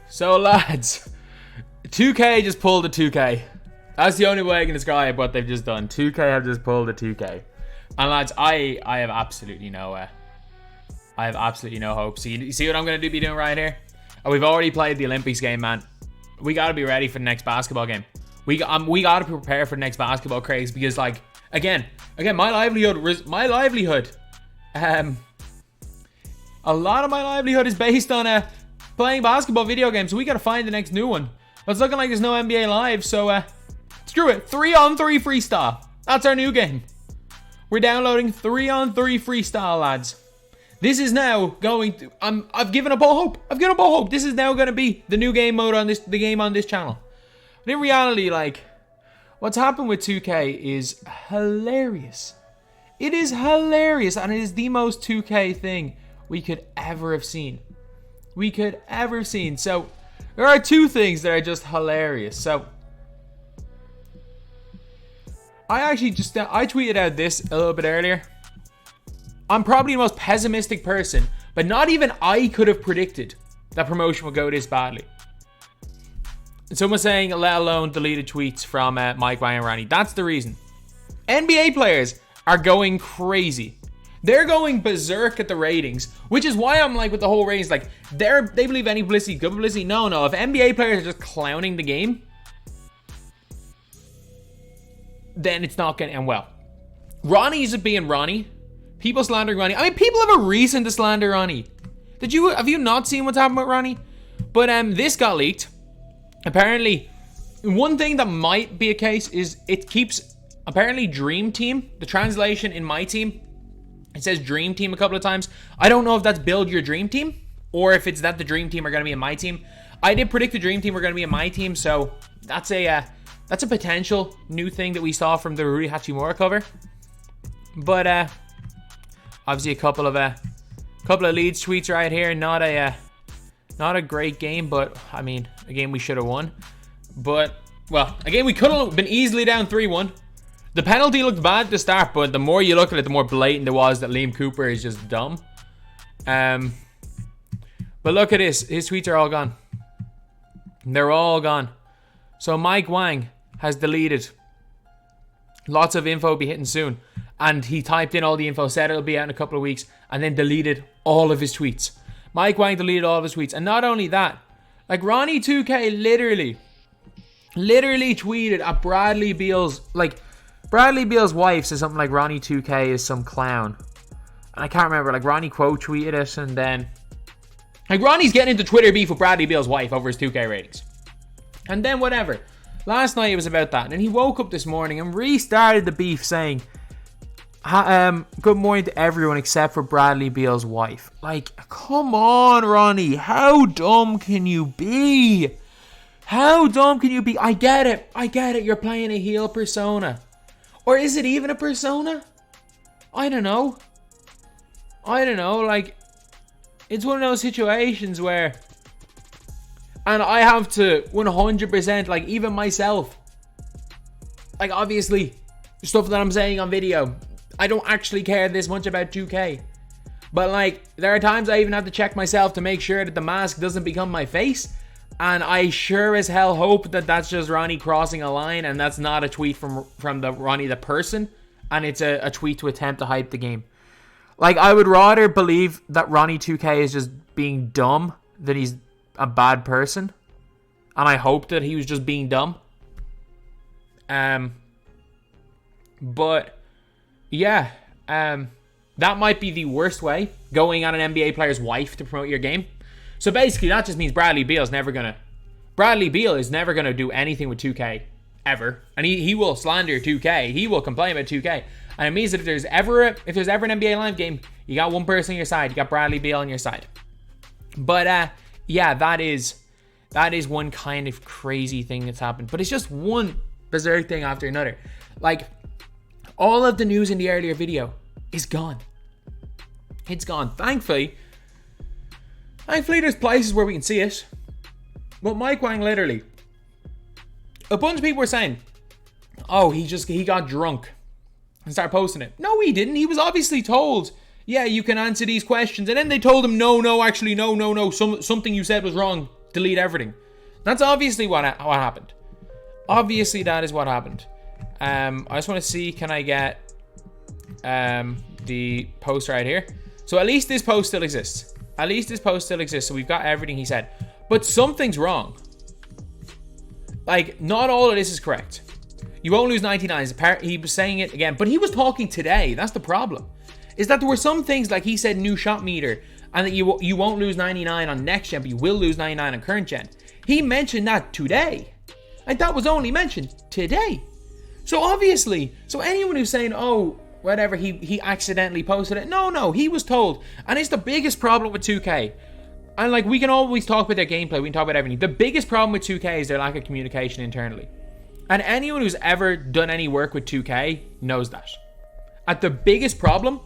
So lads, 2K just pulled a 2K. That's the only way I can describe what they've just done. 2K have just pulled a 2K. And lads, I have absolutely no hope. So you see what I'm gonna be doing right here? Oh, we've already played the Olympics game, man. We gotta be ready for the next basketball game. We gotta prepare for the next basketball craze, because like again, my livelihood. A lot of my livelihood is based on playing basketball video games. So we gotta find the next new one. But it's looking like there's no NBA Live, so screw it. 3-on-3 freestyle. That's our new game. We're downloading 3-on-3 freestyle, lads. This is now going to... I've given up all hope. This is now going to be the new game mode on the game on this channel. But in reality, like, what's happened with 2K is hilarious. It is hilarious, and it is the most 2K thing we could ever have seen. So, there are two things that are just hilarious. So, I tweeted out this a little bit earlier. I'm probably the most pessimistic person, but not even I could have predicted that promotion would go this badly. And someone saying, let alone deleted tweets from Mike, Ryan, and Ronnie. That's the reason. NBA players are going crazy. They're going berserk at the ratings, which is why I'm like with the whole ratings, like they believe any publicity, good publicity. No. If NBA players are just clowning the game, then it's not going to end well. Ronnie is being Ronnie. People slandering Ronnie. I mean, people have a reason to slander Ronnie. Have you not seen what's happened with Ronnie? But this got leaked. Apparently, one thing that might be a case is it keeps apparently Dream Team. The translation in MyTEAM, it says Dream Team a couple of times. I don't know if that's build your Dream Team or if it's that the Dream Team are going to be in MyTEAM. I did predict the Dream Team were going to be in MyTEAM, so that's a potential new thing that we saw from the Rui Hachimura cover. But obviously a couple of leads tweets right here. Not a great game, but I mean a game we should have won. But well, a game we could have been easily down 3-1. The penalty looked bad at the start, but the more you look at it, the more blatant it was that Liam Cooper is just dumb. But look at this. His tweets are all gone. They're all gone. So Mike Wang has deleted. Lots of info will be hitting soon. And he typed in all the info, said it'll be out in a couple of weeks, and then deleted all of his tweets. Mike Wang deleted all of his tweets. And not only that, like Ronnie 2K literally tweeted at Bradley Beal's, like Bradley Beal's wife says something like Ronnie 2K is some clown. And I can't remember, like Ronnie quote tweeted it, and then like Ronnie's getting into Twitter beef with Bradley Beal's wife over his 2K ratings. And then whatever. Last night it was about that. And then he woke up this morning and restarted the beef saying, good morning to everyone except for Bradley Beal's wife. Like, come on, Ronnie. How dumb can you be? I get it. You're playing a heel persona. Or is it even a persona? I don't know. Like, it's one of those situations where... And I have to 100%, like, even myself. Like, obviously, stuff that I'm saying on video, I don't actually care this much about 2K. But, like, there are times I even have to check myself to make sure that the mask doesn't become my face. And I sure as hell hope that that's just Ronnie crossing a line and that's not a tweet from the Ronnie the person. And it's a tweet to attempt to hype the game. Like, I would rather believe that Ronnie 2K is just being dumb than he's a bad person. And I hope that he was just being dumb. But yeah, that might be the worst way, going on an NBA player's wife to promote your game. So basically that just means Bradley Beal is never gonna do anything with 2K ever. And he will slander 2K. He will complain about 2K. And it means that if there's ever an NBA Live game, you got one person on your side. You got Bradley Beal on your side. But yeah, that is one kind of crazy thing that's happened. But it's just one bizarre thing after another. Like, all of the news in the earlier video is gone. It's gone. Thankfully, there's places where we can see it. But Mike Wang literally, a bunch of people were saying, oh, he got drunk and started posting it. No, he didn't. He was obviously told, yeah, you can answer these questions. And then they told him, no, something you said was wrong. delete everything. That's obviously what happened. Obviously, that is what happened. I just want to see, can I get the post right here? So at least this post still exists. At least this post still exists. So we've got everything he said. But something's wrong. Like, not all of this is correct. You won't lose 99. He was saying it again, but he was talking today. That's the problem. Is that there were some things, like he said, new shot meter, and that you won't lose 99 on next gen, but you will lose 99 on current gen. He mentioned that today. Like, that was only mentioned today. So obviously, so anyone who's saying, oh, whatever, he accidentally posted it. No, he was told. And it's the biggest problem with 2K. And like, we can always talk about their gameplay, we can talk about everything. The biggest problem with 2K is their lack of communication internally. And anyone who's ever done any work with 2K knows that. At the biggest problem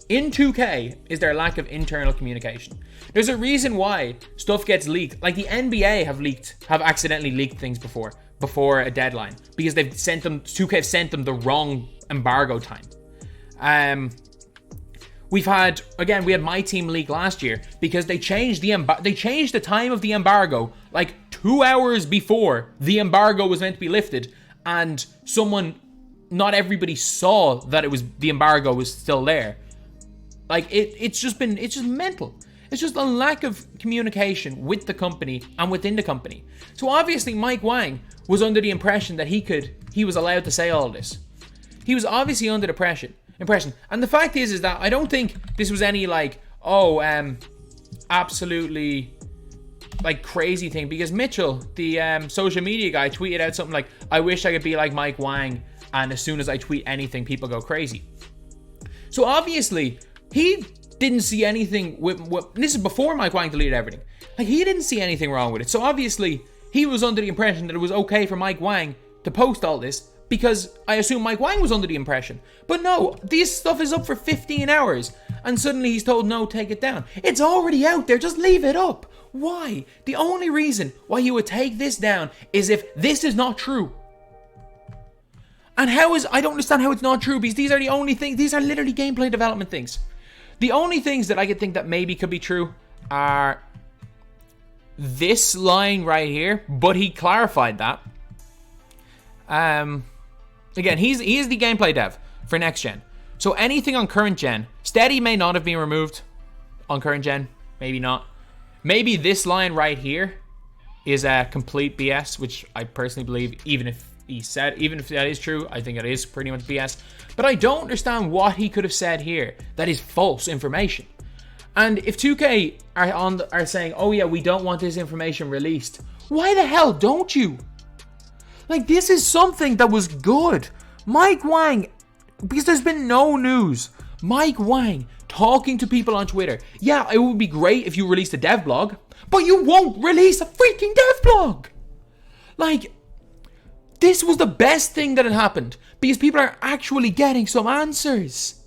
in 2K is their lack of internal communication. There's a reason why stuff gets leaked. Like the NBA have accidentally leaked things before a deadline, because 2K have sent them the wrong embargo time. We had MyTEAM leak last year because they changed the time of the embargo like 2 hours before the embargo was meant to be lifted, and not everybody saw that the embargo was still there. Like it's just mental. It's just a lack of communication with the company and within the company. So obviously Mike Wang was under the impression that he was allowed to say all this. He was obviously under the impression. And the fact is that I don't think this was any absolutely like crazy thing, because Mitchell, the social media guy, tweeted out something like, I wish I could be like Mike Wang, and as soon as I tweet anything, people go crazy. So obviously he didn't see anything with this is before Mike Wang deleted everything. Like, he didn't see anything wrong with it. So obviously he was under the impression that it was okay for Mike Wang to post all this, because I assume Mike Wang was under the impression. But no, this stuff is up for 15 hours, and suddenly he's told, no, take it down. It's already out there, just leave it up. Why? The only reason why you would take this down is if this is not true. And I don't understand how it's not true, because these are the only things, these are literally gameplay development things. The only things that I could think that maybe could be true are this line right here, but he clarified that. Again, he is the gameplay dev for next gen. So anything on current gen, steady may not have been removed on current gen, maybe not. Maybe this line right here is a complete BS, which I personally believe, even if that is true, I think it is pretty much BS. But I don't understand what he could have said here that is false information. And if 2K are saying, oh yeah, we don't want this information released, why the hell don't you? Like, this is something that was good. Mike Wang, because there's been no news. Mike Wang talking to people on Twitter. Yeah, it would be great if you released a dev blog, but you won't release a freaking dev blog. Like, this was the best thing that had happened, because people are actually getting some answers.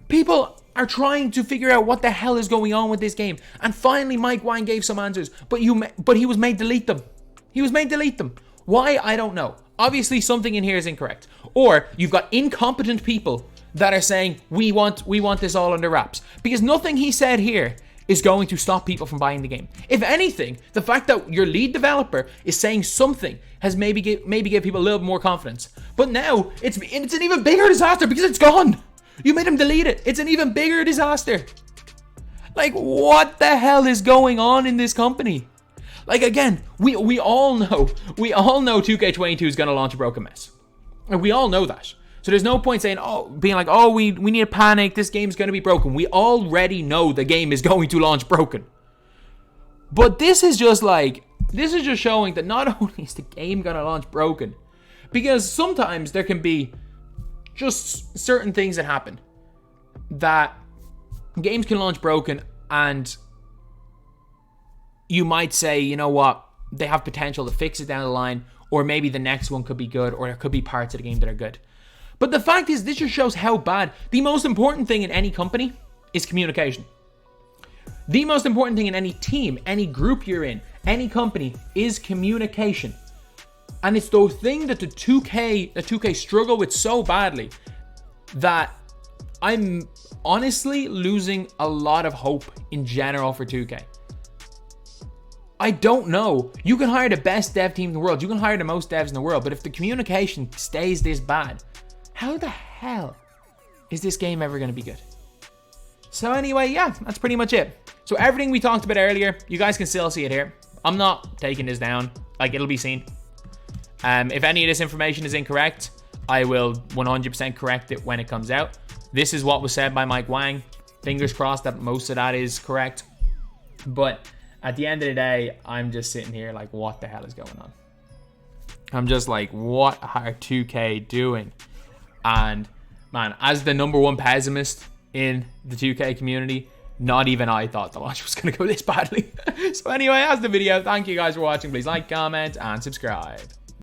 People are trying to figure out what the hell is going on with this game. And finally, Mike Wang gave some answers, but he was made delete them. Why? I don't know. Obviously, something in here is incorrect. Or you've got incompetent people that are saying, we want this all under wraps. Because nothing he said here is going to stop people from buying the game. If anything, the fact that your lead developer is saying something has maybe give people a little more confidence. But now, it's an even bigger disaster because it's gone. You made him delete it. It's an even bigger disaster. Like, what the hell is going on in this company? Like, again, we all know 2K22 is going to launch a broken mess. And we all know that. So there's no point being like, we need to panic, this game's going to be broken. We already know the game is going to launch broken. But this is just showing that not only is the game going to launch broken, because sometimes there can be just certain things that happen that games can launch broken, and you might say, you know what, they have potential to fix it down the line, or maybe the next one could be good, or there could be parts of the game that are good. But the fact is, this just shows how bad. The most important thing in any company is communication. The most important thing in any team, any group you're in, any company is communication. And it's the thing that the 2K struggle with so badly that I'm honestly losing a lot of hope in general for 2K. I don't know. You can hire the best dev team in the world. You can hire the most devs in the world. But if the communication stays this bad, how the hell is this game ever going to be good? So anyway, yeah, that's pretty much it. So everything we talked about earlier, you guys can still see it here. I'm not taking this down. Like, it'll be seen. If any of this information is incorrect, I will 100% correct it when it comes out. This is what was said by Mike Wang. Fingers crossed that most of that is correct. But at the end of the day, I'm just sitting here like, what the hell is going on? I'm just like, what are 2K doing? And man, as the #1 pessimist in the 2K community, not even I thought the launch was going to go this badly. So anyway, that's the video. Thank you guys for watching. Please like, comment, and subscribe.